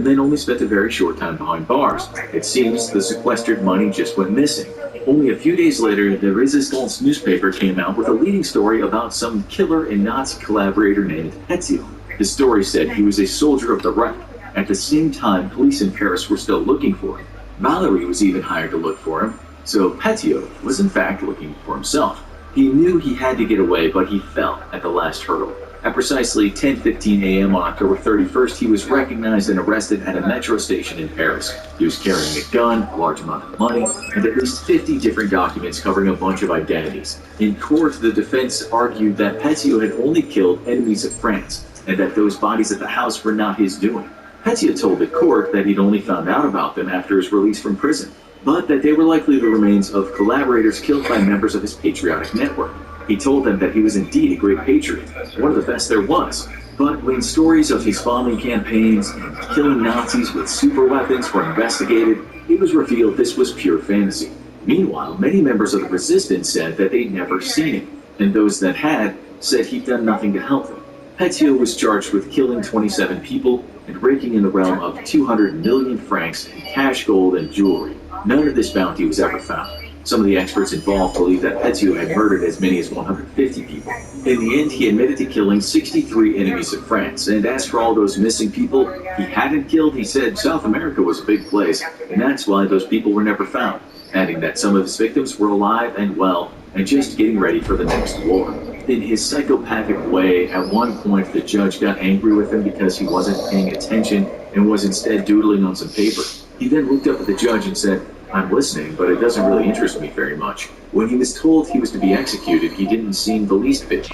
and then only spent a very short time behind bars. It seems the sequestered money just went missing. Only a few days later, the Resistance newspaper came out with a leading story about some killer and Nazi collaborator named Petio. The story said he was a soldier of the Reich. At the same time, police in Paris were still looking for him. Valerie was even hired to look for him, so Petio was in fact looking for himself. He knew he had to get away, but he fell at the last hurdle. At precisely 10:15 a.m. on October 31st, he was recognized and arrested at a metro station in Paris. He was carrying a gun, a large amount of money, and at least 50 different documents covering a bunch of identities. In court, the defense argued that Petio had only killed enemies of France, and that those bodies at the house were not his doing. Petio told the court that he'd only found out about them after his release from prison, but that they were likely the remains of collaborators killed by members of his patriotic network. He told them that he was indeed a great patriot, one of the best there was. But when stories of his bombing campaigns and killing Nazis with super weapons were investigated, it was revealed this was pure fantasy. Meanwhile, many members of the resistance said that they'd never seen him, and those that had said he'd done nothing to help them. Petio was charged with killing 27 people and raking in the realm of 200 million francs in cash, gold, and jewelry. None of this bounty was ever found. Some of the experts involved believe that Petio had murdered as many as 150 people. In the end, he admitted to killing 63 enemies of France, and as for all those missing people he hadn't killed, he said South America was a big place, and that's why those people were never found, adding that some of his victims were alive and well, and just getting ready for the next war. In his psychopathic way, at one point the judge got angry with him because he wasn't paying attention and was instead doodling on some paper. He then looked up at the judge and said, "I'm listening, but it doesn't really interest me very much." When he was told he was to be executed, he didn't seem the least bit.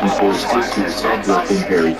People's distance had been very.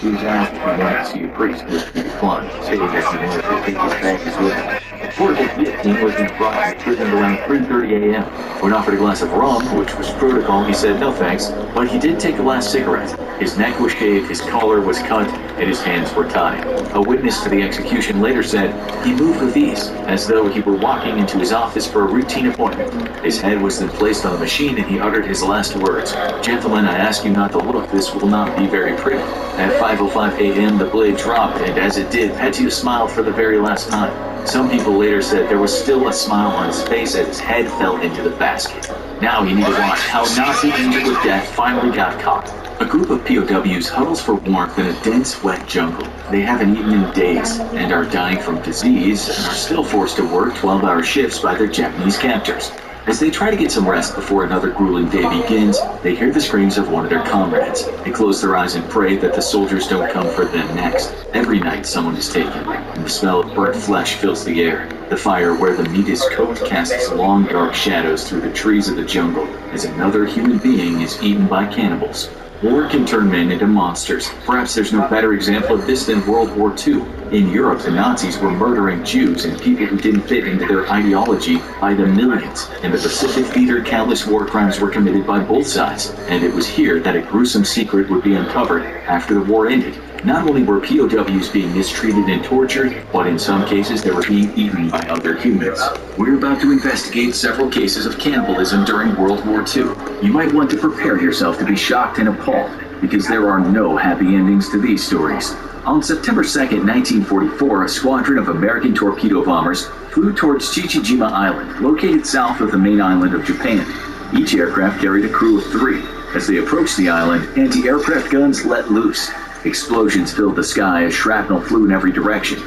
He was asked if he wanted to see a priest, which he declined, stating that he wanted to take his baggage with him. Fort King was brought to prison around 3:30 a.m. When offered a glass of rum, which was protocol, he said no thanks, but he did take a last cigarette. His neck was shaved, his collar was cut, and his hands were tied. A witness to the execution later said he moved with ease, as though he were walking into his office for a routine appointment. His head was then placed on the machine and he uttered his last words, "Gentlemen, I ask you not to look, this will not be very pretty." At 5:05 a.m. the blade dropped, and as it did, Petio smiled for the very last time. Some people later said there was still a smile on his face as his head fell into the basket. Now you need to watch how Nazi angel of death finally got caught. A group of POWs huddles for warmth in a dense, wet jungle. They haven't eaten in days and are dying from disease and are still forced to work 12-hour shifts by their Japanese captors. As they try to get some rest before another grueling day begins, they hear the screams of one of their comrades. They close their eyes and pray that the soldiers don't come for them next. Every night someone is taken, and the smell of burnt flesh fills the air. The fire where the meat is cooked casts long dark shadows through the trees of the jungle as another human being is eaten by cannibals. War can turn men into monsters. Perhaps there's no better example of this than World War II. In Europe, the Nazis were murdering Jews and people who didn't fit into their ideology by the millions. In the Pacific Theater, countless war crimes were committed by both sides, and it was here that a gruesome secret would be uncovered after the war ended. Not only were POWs being mistreated and tortured, but in some cases they were being eaten by other humans. We're about to investigate several cases of cannibalism during World War II. You might want to prepare yourself to be shocked and appalled, because there are no happy endings to these stories. On September 2nd, 1944, a squadron of American torpedo bombers flew towards Chichijima Island, located south of the main island of Japan. Each aircraft carried a crew of 3. As they approached the island, anti-aircraft guns let loose. Explosions filled the sky as shrapnel flew in every direction.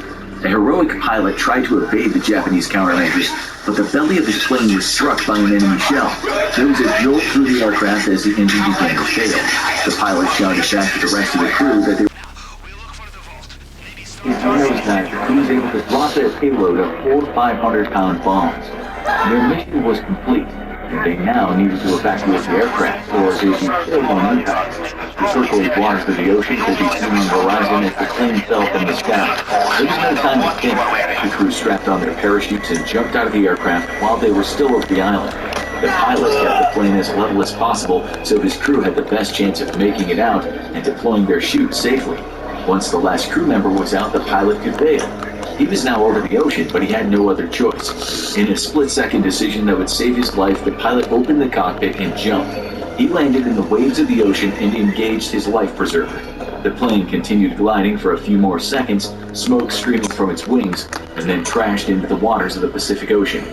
A heroic pilot tried to evade the Japanese countermeasures, but the belly of his plane was struck by an enemy shell. There was a jolt through the aircraft as the engine began to fail. The pilot shouted back to the rest of the crew that they he was able to drop their payload of 4 500-pound bombs. Their mission was complete, and they now needed to evacuate the aircraft, or they'd be killed on impact. The turquoise waters of the ocean could be seen on the horizon as the plane fell from the sky. There was no time to think. The crew strapped on their parachutes and jumped out of the aircraft while they were still over the island. The pilot kept the plane as level as possible, so his crew had the best chance of making it out and deploying their chute safely. Once the last crew member was out, the pilot could bail. He was now over the ocean, but he had no other choice. In a split-second decision that would save his life, the pilot opened the cockpit and jumped. He landed in the waves of the ocean and engaged his life preserver. The plane continued gliding for a few more seconds, smoke streaming from its wings, and then crashed into the waters of the Pacific Ocean.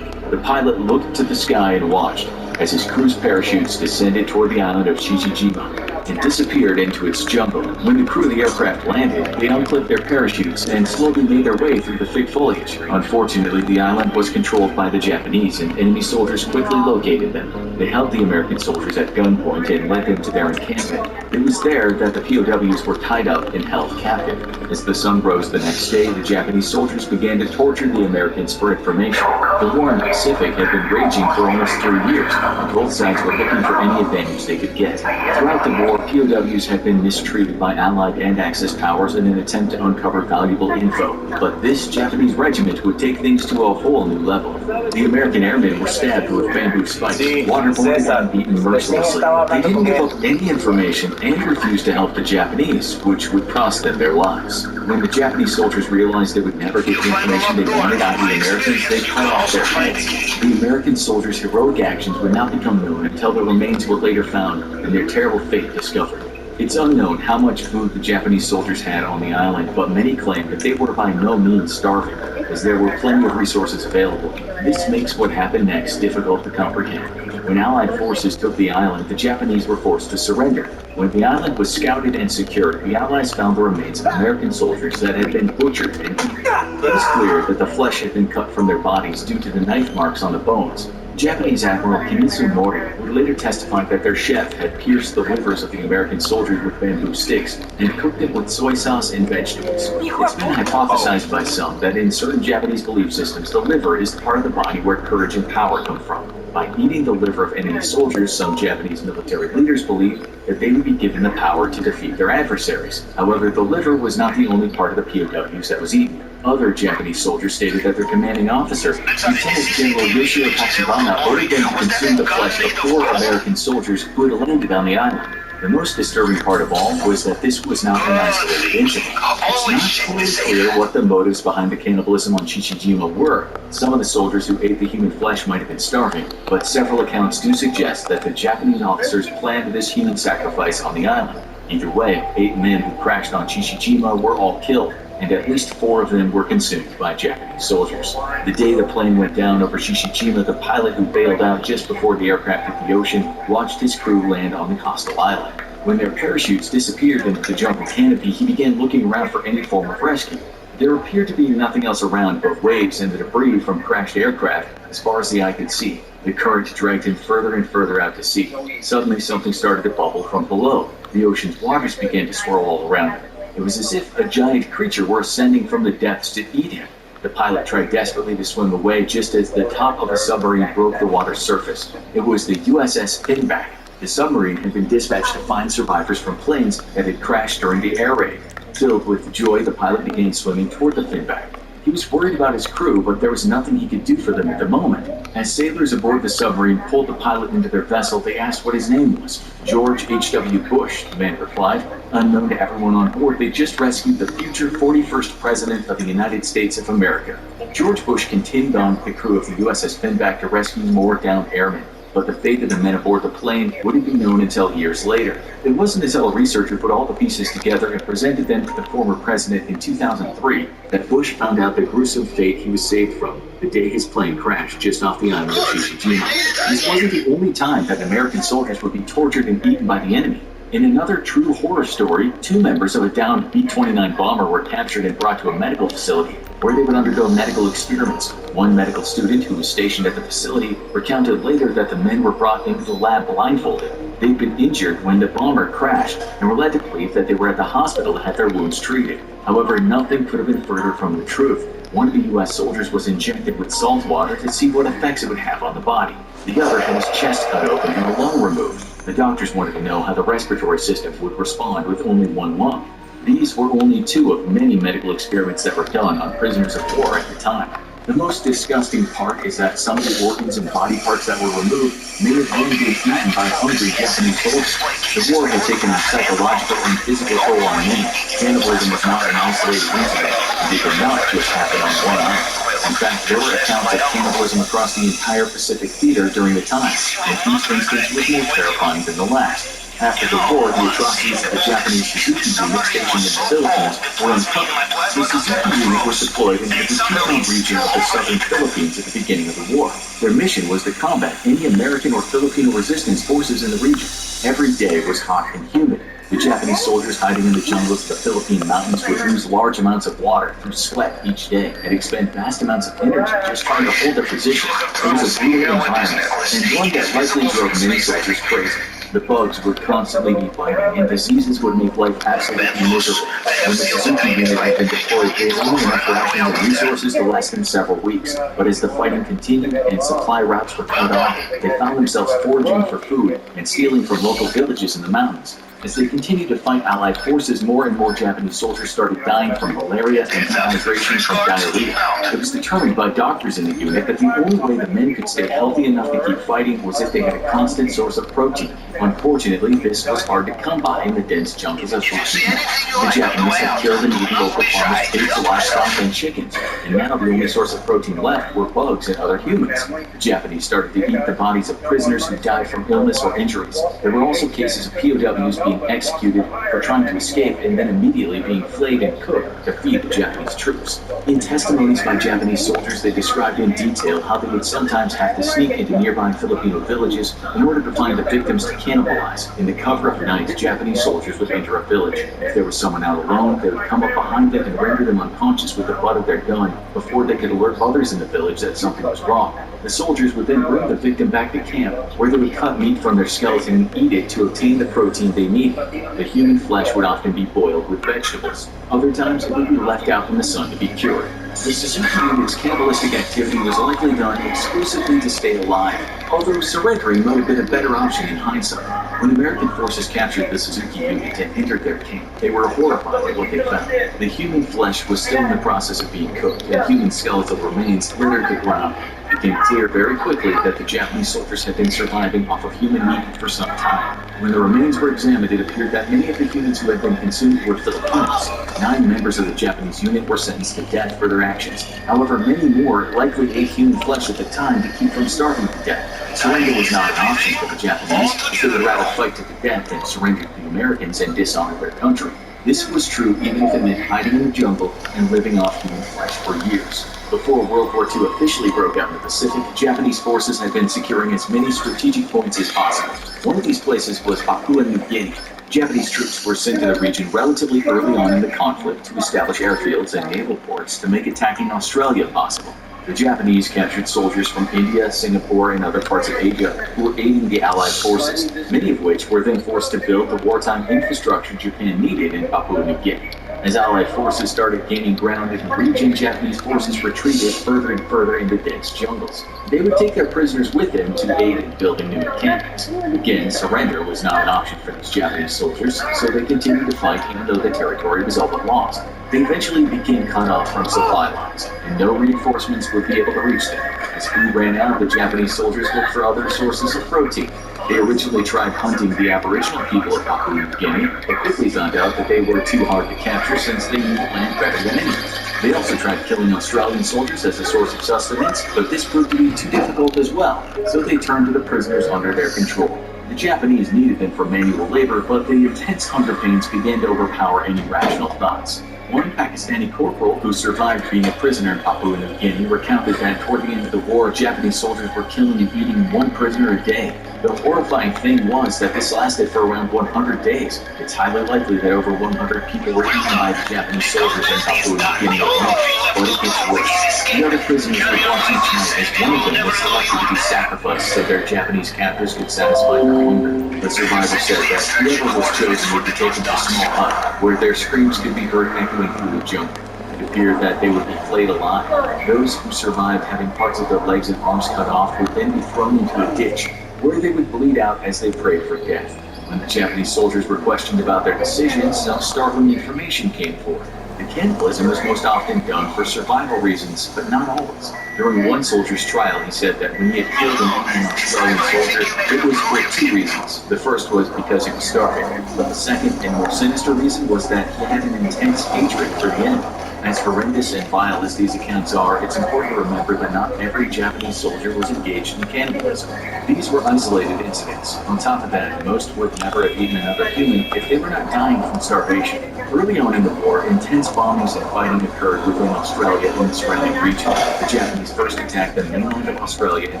The pilot looked to the sky and watched as his crew's parachutes descended toward the island of Chichijima and disappeared into its jungle. When the crew of the aircraft landed, they unclipped their parachutes and slowly made their way through the thick foliage. Unfortunately, the island was controlled by the Japanese, and enemy soldiers quickly located them. They held the American soldiers at gunpoint and led them to their encampment. It was there that the POWs were tied up and held captive. As the sun rose the next day, the Japanese soldiers began to torture the Americans for information. The war in the Pacific had been raging for almost 3 years, and both sides were looking for any advantage they could get. Throughout the war, POWs had been mistreated by Allied and Axis powers in an attempt to uncover valuable info. But this Japanese regiment would take things to a whole new level. The American airmen were stabbed with bamboo spikes, waterboarded and beaten mercilessly. They didn't give up any information and refused to help the Japanese, which would cost them their lives. When the Japanese soldiers realized they would never get the information they wanted out of the Americans, they cut off their heads. The American soldiers' heroic actions would not become known until their remains were later found and their terrible fate discovered. It's unknown how much food the Japanese soldiers had on the island, but many claim that they were by no means starving, as there were plenty of resources available. This makes what happened next difficult to comprehend. When Allied forces took the island, the Japanese were forced to surrender. When the island was scouted and secured, the Allies found the remains of American soldiers that had been butchered and eaten. It was clear that the flesh had been cut from their bodies due to the knife marks on the bones. Japanese Admiral Kimitsu Mori would later testify that their chef had pierced the livers of the American soldiers with bamboo sticks and cooked it with soy sauce and vegetables. It's been hypothesized by some that in certain Japanese belief systems, the liver is the part of the body where courage and power come from. By eating the liver of enemy soldiers, some Japanese military leaders believed that they would be given the power to defeat their adversaries. However, the liver was not the only part of the POWs that was eaten. Other Japanese soldiers stated that their commanding officer, Lieutenant General Yoshio Tachibana, ordered them to consume the flesh of 4 American soldiers who had landed on the island. The most disturbing part of all was that this was not an isolated incident. It's not totally clear what the motives behind the cannibalism on Chichijima were. Some of the soldiers who ate the human flesh might have been starving, but several accounts do suggest that the Japanese officers planned this human sacrifice on the island. Either way, 8 men who crashed on Chichijima were all killed, and at least 4 of them were consumed by Japanese soldiers. The day the plane went down over Chichijima, the pilot who bailed out just before the aircraft hit the ocean watched his crew land on the coastal island. When their parachutes disappeared into the jungle canopy, he began looking around for any form of rescue. There appeared to be nothing else around but waves and the debris from crashed aircraft as far as the eye could see. The current dragged him further and further out to sea. Suddenly something started to bubble from below. The ocean's waters began to swirl all around him. It was as if a giant creature were ascending from the depths to eat him. The pilot tried desperately to swim away just as the top of a submarine broke the water's surface. It was the USS Finback. The submarine had been dispatched to find survivors from planes that had crashed during the air raid. Filled with joy, the pilot began swimming toward the Finback. He was worried about his crew, but there was nothing he could do for them at the moment. As sailors aboard the submarine pulled the pilot into their vessel, they asked what his name was. George H.W. Bush, the man replied. Unknown to everyone on board, they just rescued the future 41st President of the United States of America. George Bush continued on with the crew of the USS Finback to rescue more downed airmen. But the fate of the men aboard the plane wouldn't be known until years later. It wasn't until a researcher put all the pieces together and presented them to the former president in 2003 that Bush found out the gruesome fate he was saved from the day his plane crashed just off the island of Chichijima. This wasn't the only time that American soldiers would be tortured and eaten by the enemy. In another true horror story, 2 members of a downed B-29 bomber were captured and brought to a medical facility where they would undergo medical experiments. One medical student who was stationed at the facility recounted later that the men were brought into the lab blindfolded. They'd been injured when the bomber crashed and were led to believe that they were at the hospital to have their wounds treated. However, nothing could have been further from the truth. One of the U.S. soldiers was injected with salt water to see what effects it would have on the body. The other had his chest cut open and a lung removed. The doctors wanted to know how the respiratory system would respond with only one lung. These were only 2 of many medical experiments that were done on prisoners of war at the time. The most disgusting part is that some of the organs and body parts that were removed may have only been eaten by hungry Japanese soldiers. The war had taken a psychological and physical toll on many. Cannibalism was not an isolated incident, and it did not just happen on one island. In fact, there were accounts of cannibalism across the entire Pacific theater during the time, and each instance was more terrifying than the last. After the war, the atrocities of the Japanese Suzuki unit stationed in the Philippines were uncovered. The Suzuki unit was deployed into the Bukidnon region of the southern Philippines at the beginning of the war. Their mission was to combat any American or Filipino resistance forces in the region. Every day was hot and humid. The Japanese soldiers hiding in the jungles of the Philippine mountains would lose large amounts of water through sweat each day and expend vast amounts of energy just trying to hold their position. It was a brutal environment, and one that likely drove many soldiers crazy. The bugs would constantly be biting, and diseases would make life absolutely miserable. When the Suzuki unit had been deployed, they had only enough rations and resources to last them several weeks. But as the fighting continued and supply routes were cut off, they found themselves foraging for food and stealing from local villages in the mountains. As they continued to fight Allied forces, more and more Japanese soldiers started dying from malaria and dehydration from diarrhea. It was determined by doctors in the unit that the only way the men could stay healthy enough to keep fighting was if they had a constant source of protein. Unfortunately, this was hard to come by in the dense jungles of Fukushima. The Japanese had killed and eaten local farmers' pigs, livestock, and chickens, and now the only source of protein left were bugs and other humans. The Japanese started to eat the bodies of prisoners who died from illness or injuries. There were also cases of POWs being executed for trying to escape and then immediately being flayed and cooked to feed the Japanese troops. In testimonies by Japanese soldiers, they described in detail how they would sometimes have to sneak into nearby Filipino villages in order to find the victims to cannibalize. In the cover of night, Japanese soldiers would enter a village. If there was someone out alone, they would come up behind them and render them unconscious with the butt of their gun before they could alert others in the village that something was wrong. The soldiers would then bring the victim back to camp, where they would cut meat from their skeleton and eat it to obtain the protein they needed. The human flesh would often be boiled with vegetables. Other times, it would be left out in the sun to be cured. The Suzuki unit's cannibalistic activity was likely done exclusively to stay alive, although surrendering might have been a better option in hindsight. When American forces captured the Suzuki unit and entered their camp, they were horrified at what they found. The human flesh was still in the process of being cooked, and human skeletal remains littered the ground. It became clear very quickly that the Japanese soldiers had been surviving off of human meat for some time. When the remains were examined, it appeared that many of the humans who had been consumed were Filipinos. 9 members of the Japanese unit were sentenced to death for their actions. However, many more likely ate human flesh at the time to keep from starving to death. Surrender was not an option for the Japanese, as they would rather fight to the death than surrender to the Americans and dishonor their country. This was true even if it meant hiding in the jungle and living off human flesh for years. Before World War II officially broke out in the Pacific, Japanese forces had been securing as many strategic points as possible. One of these places was Papua New Guinea. Japanese troops were sent to the region relatively early on in the conflict to establish airfields and naval ports to make attacking Australia possible. The Japanese captured soldiers from India, Singapore, and other parts of Asia who were aiding the Allied forces, many of which were then forced to build the wartime infrastructure Japan needed in Papua New Guinea. As Allied forces started gaining ground in the region, Japanese forces retreated further and further into dense jungles. They would take their prisoners with them to aid in building new encampments. Again, surrender was not an option for these Japanese soldiers, so they continued to fight even though the territory was all but lost. They eventually became cut off from supply lines, and no reinforcements would be able to reach them. As food ran out, the Japanese soldiers looked for other sources of protein. They originally tried hunting the Aboriginal people of Papua New Guinea, but quickly found out that they were too hard to capture since they knew the land better than anyone. They also tried killing Australian soldiers as a source of sustenance, but this proved to be too difficult as well, so they turned to the prisoners under their control. The Japanese needed them for manual labor, but the intense hunger pains began to overpower any rational thoughts. One Pakistani corporal who survived being a prisoner in Papua New Guinea recounted that toward the end of the war, Japanese soldiers were killing and eating 1 prisoner a day. The horrifying thing was that this lasted for around 100 days. It's highly likely that over 100 people were eaten by the Japanese soldiers in Papua New Guinea alone. But it gets worse. The other prisoners would watch each night as one of them was selected to be sacrificed so their Japanese captors could satisfy their hunger. The survivor said that whoever was chosen would be taken to a small hut where their screams could be heard echoing through the jungle. It appeared that they would be flayed alive. Those who survived having parts of their legs and arms cut off would then be thrown into a ditch, where they would bleed out as they prayed for death. When the Japanese soldiers were questioned about their decisions, some startling information came forth. The cannibalism was most often done for survival reasons, but not always. During one soldier's trial, he said that when he had killed and eaten an Australian soldier, it was for 2 reasons. The first was because he was starving, but the second and more sinister reason was that he had an intense hatred for the enemy. As horrendous and vile as these accounts are, it's important to remember that not every Japanese soldier was engaged in cannibalism. These were isolated incidents. On top of that, most would never have eaten another human if they were not dying from starvation. Early on in the war, intense bombings and fighting occurred within Australia and the surrounding region. The Japanese first attacked the mainland of Australia in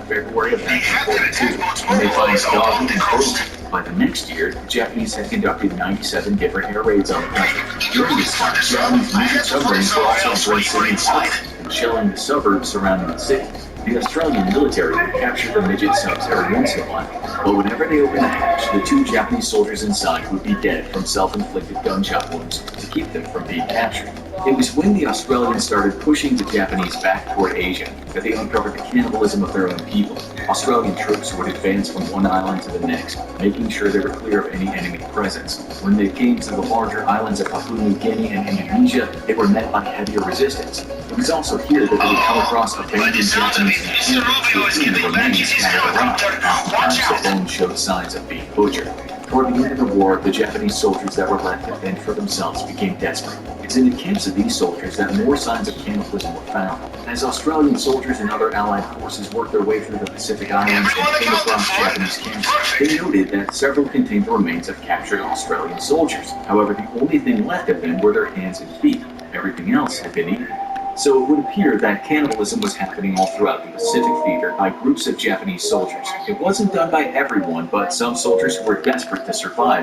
February of 1942, when they found starving and cruelty. By the next year, the Japanese had conducted 97 different air raids on the country. During this time, Japanese movement submarines were also embracing sites and shelling the suburbs surrounding the city. The Australian military would capture the midget subs every once in a while, but whenever they opened the hatch, the 2 Japanese soldiers inside would be dead from self-inflicted gunshot wounds to keep them from being captured. It was when the Australians started pushing the Japanese back toward Asia that they uncovered the cannibalism of their own people. Australian troops would advance from one island to the next, making sure they were clear of any enemy presence. When they came to the larger islands of Papua New Guinea and Indonesia, they were met by heavier resistance. It was also here that they would come across abandoned Japanese encampments with the remains scattered around. Oftentimes, the bones showed signs of being butchered. Toward the end of the war, the Japanese soldiers that were left to fend for themselves became desperate. It's in the camps of these soldiers that more signs of cannibalism were found. As Australian soldiers and other Allied forces worked their way through the Pacific Islands and came across Japanese camps, they noted that several contained the remains of captured Australian soldiers. However, the only thing left of them were their hands and feet. Everything else had been eaten. So it would appear that cannibalism was happening all throughout the Pacific theater by groups of Japanese soldiers. It wasn't done by everyone, but some soldiers who were desperate to survive